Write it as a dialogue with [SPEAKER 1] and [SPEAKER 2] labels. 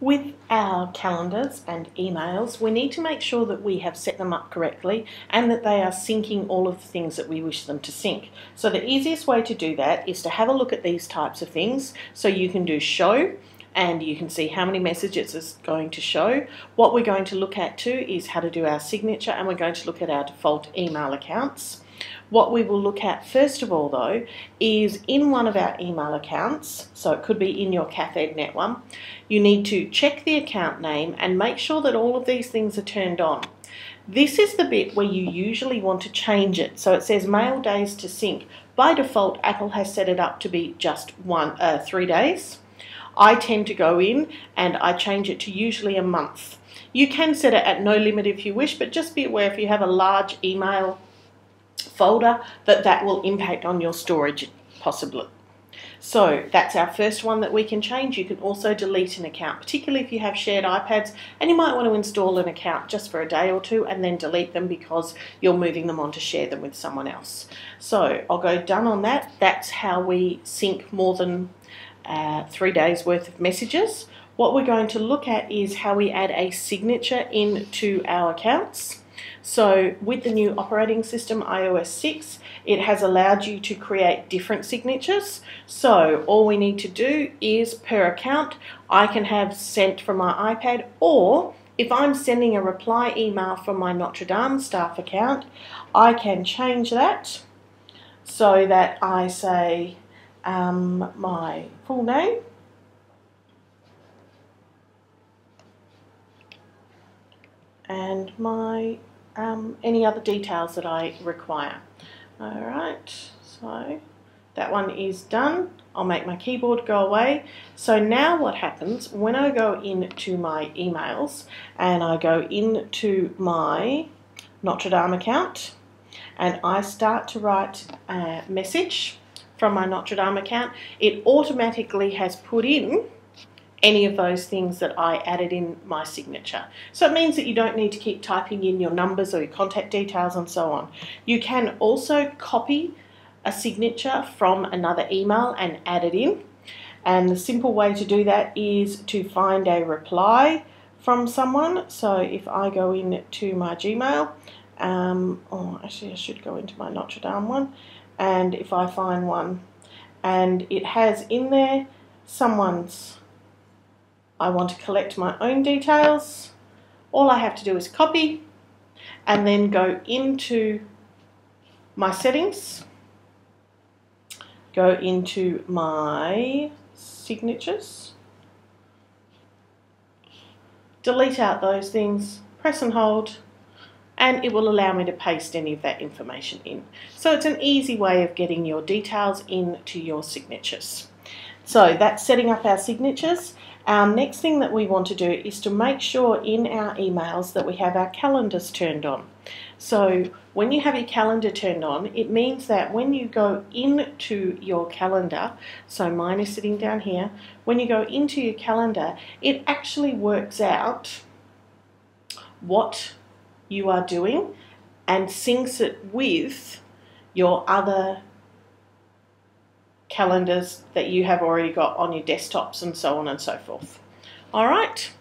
[SPEAKER 1] With our calendars and emails, we need to make sure that we have set them up correctly and that they are syncing all of the things that we wish them to sync. So the easiest way to do that is to have a look at these types of things. So you can do show and you can see how many messages it's going to show. What we're going to look at too is how to do our signature, and we're going to look at our default email accounts. What we will look at first of all though is in one of our email accounts, so it could be in your CathEdNet one, you need to check the account name and make sure that all of these things are turned on. This is the bit where you usually want to change it. So it says mail days to sync. By default, Apple has set it up to be just 3 days. I tend to go in and I change it to usually a month. You can set it at no limit if you wish, but just be aware if you have a large email folder that will impact on your storage possibly. So that's our first one that we can change. You can also delete an account, particularly if you have shared iPads, and you might want to install an account just for a day or two and then delete them because you're moving them on to share them with someone else. So I'll go done on that. That's how we sync more than 3 days worth of messages. What we're going to look at is how we add a signature into our accounts. So with the new operating system, iOS 6, it has allowed you to create different signatures. So all we need to do is per account, I can have sent from my iPad, or if I'm sending a reply email from my Notre Dame staff account, I can change that so that I say my full name, and my any other details that I require. Alright, so that one is done. I'll make my keyboard go away. So now what happens when I go into my emails and I go into my Notre Dame account and I start to write a message from my Notre Dame account, it automatically has put in any of those things that I added in my signature. So it means that you don't need to keep typing in your numbers or your contact details and so on. You can also copy a signature from another email and add it in. And the simple way to do that is to find a reply from someone. So if I go into my Gmail, actually I should go into my Notre Dame one, and if I find one and it has in there someone's, I want to collect my own details, all I have to do is copy and then go into my settings, go into my signatures, delete out those things, press and hold, and it will allow me to paste any of that information in. So it's an easy way of getting your details into your signatures. So that's setting up our signatures. Our next thing that we want to do is to make sure in our emails that we have our calendars turned on. So when you have your calendar turned on, it means that when you go into your calendar, so mine is sitting down here, when you go into your calendar, it actually works out what you are doing and syncs it with your other calendars that you have already got on your desktops and so on and so forth. All right.